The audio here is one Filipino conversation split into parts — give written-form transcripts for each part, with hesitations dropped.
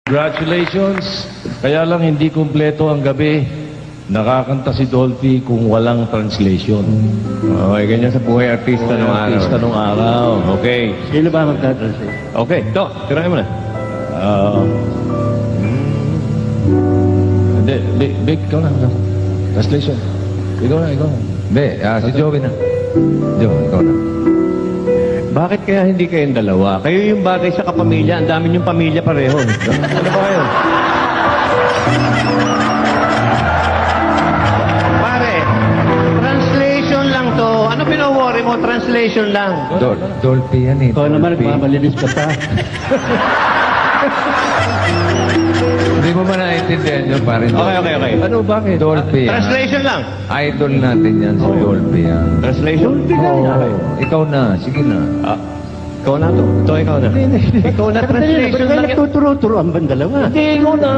Congratulations. Kaya lang hindi kumpleto ang gabi. Nakakanta si Dolphy kung walang translation. Okay, ganyan sa buhay artista ng araw. Artista nung araw. Okay. Sino ba magta-translate? Okay, to, tirahin mo na. Big, ikaw na. Translation. Ikaw na. Hindi, si Joey na. Joey, ikaw na. Bakit kaya hindi kayong dalawa? Kayo yung bagay sa kapamilya. Ang dami yung pamilya pareho. Ano ba kayo? Pare, translation lang to. Ano pino-worry mo? Translation lang. Dolphy yan eh. Ikaw naman, nagmamalinis ka pa. Hindi mo ba naiintindihan yun, pare? Okay. Ano, bakit? Dolphy yan. Translation lang. Idol natin yan, si Dolphy yan. Translation? Oo. Ikaw na, sige na. Ikaw na to. Ito, ikaw na. Ikaw na, translation Ba't lang. kayo nagtuturo-turo ang dalawa? Hindi, ikaw na.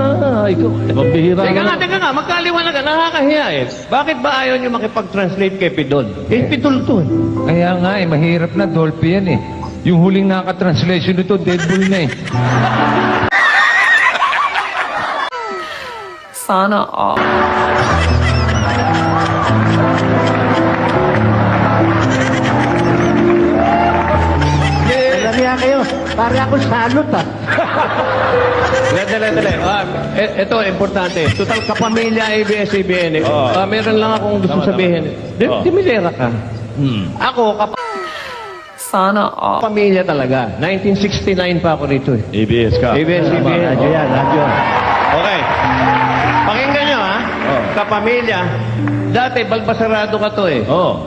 Ikaw. Pambihira Teka nga, magkaliwanag ka, nakakahiya eh. Bakit ba ayaw nyo makipag-translate kay Pidol? Eh, Pidol to eh. Kaya nga eh, mahirap na, Dolphy yan eh. Yung huling nakaka-translation nito, Deadpool na eh. Sana all. Lagyan kayo. Para ako salot ah. Dali. Ito, importante. Total kapamilya, ABS-CBN. Meron lang akong gusto sabihin. Dimilera ka. Ako, Sana all. kapamilya talaga. 1969 pa ako rito eh. ABS ka. ABS-CBN. Radyo yan, radyo. Okay. Pakinggan nyo ha. Kapamilya. Dati, balbasarado ka to eh.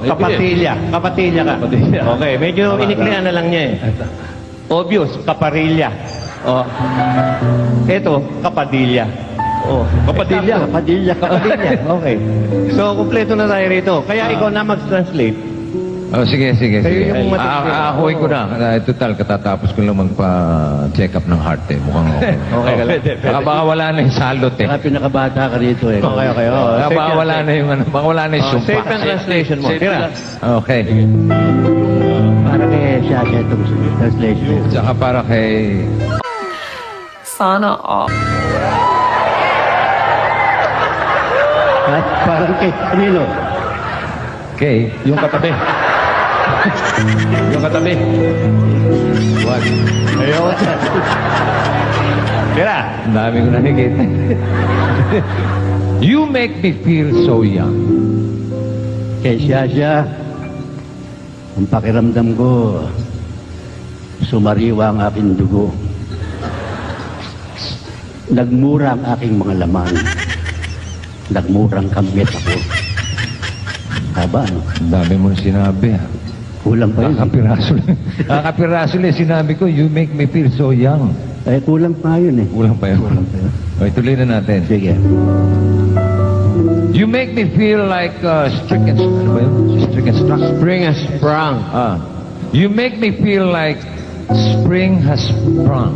Kapatilya. Kapatilya ka. Kapatilya. Okay, medyo iniklian na lang niya eh. Obvious, kaparilya. Oh. Ito, kapadilya. Oh, Kapadilya. Kapadilya. Kapadilya. Okay. So, kumpleto na tayo rito. Kaya ikaw na mag-translate. Oh, sige. Kayo yung matindi. Aakuin ko na. Total, katatapos ko lang magpa-check up ng heart eh. Mukhang okay. Okay ka lang. Baka wala na yung salot eh. Saka pinakabata ka rito eh. Okay. Baka wala na yung ano, baka wala na yung sumpa. Safe ang translation mo. Tira. Okay. Para kay Shasha itong translation. Tsaka para kay... Sana all. At parang kay kanino? Kay... Yung katabi. Yung katabi. What? Ayun. Tira. Ang dami ko nakikita. You make me feel so young. Kay Shasha, ang pakiramdam ko, sumariwa ang aking dugo. Nagmura ang aking mga laman. Nagmurang kamit ako. Haba, ano? Ang dami mo sinabi. Kulang pa yun. Kakapiraso lang sinabi ko, you make me feel so young. Eh, kulang pa yun eh. Kulang pa yun. Okay, tuloy na natin. Sige. You make me feel like stricken. Ano ba yun? Stricken struck. Spring has sprung. You make me feel like spring has sprung.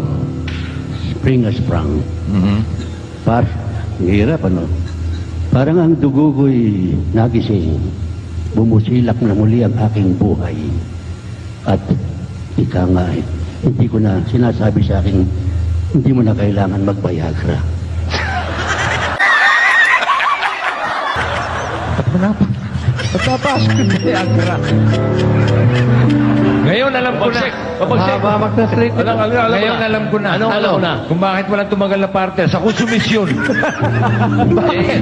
Spring has sprung. Mm-hmm. Hirap ano. Parang ang dugo ko'y nagising. Bumusilak na muli ang aking buhay. At ika nga eh, hindi ko na sinasabi sa akin, hindi mo na kailangan mag-Viagra. Pagpapasok ko na Viagra. Ngayon alam ko na. Mahaba mag-translate. Ngayon alam ko na. Alam mo na? Kung bakit walang tumagal na parte sa konsumisyon. Bakit?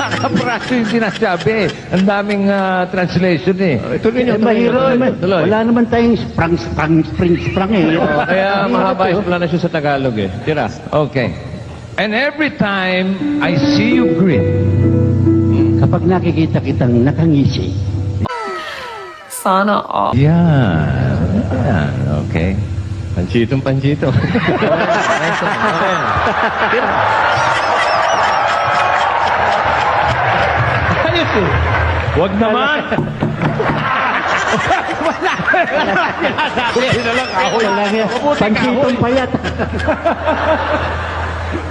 Kakapraso yung sinasabi. Ang daming translation eh. Tuloy nyo. Mahirap naman. Wala naman tayong sprang eh. Kaya mahaba yung explanation sa Tagalog eh. Tira. Okay. And every time I see you grin, Kapag nakikita kitang nakangisi, Sana all. yan. Okay. Panchito. Ayos eh. Wag naman. pansitong payat.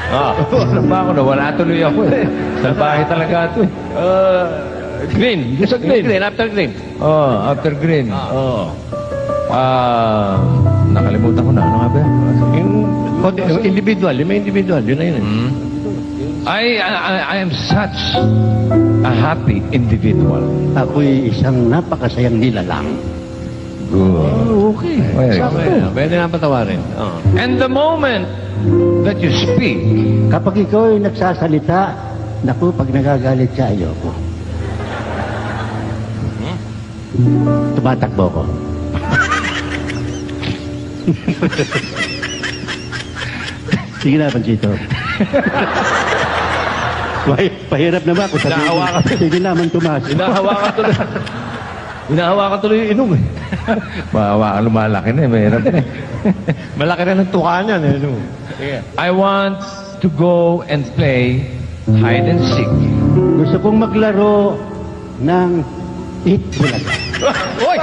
Ano ba ako? Nawala tuloy ako eh. Salbahe talaga ito eh. Green. Gusto green. After green. After green. Nakalimutan ko na. Ano nga ba? Yung Individual, yung may individual, yun na yun. I am such a happy individual. Ako'y isang napakasayang nilalang. Okay. Pwede na patawarin. And the moment that you speak, Kapag ikaw ay nagsasalita, naku, pag nagagalit ka, ayoko. Tumatakbo ko. Sige na, Panchito. Pahirap naman ako sabihin. Nahawakan. Sige naman, Tomas. Hinahawakan tuloy yung inom eh. mahawakan, lumalaki na eh, mahirap na eh. Malaki na ng tuka niyan eh. No? I want to go and play hide and seek. Gusto kong maglaro ng Eat Bulaga. Oy!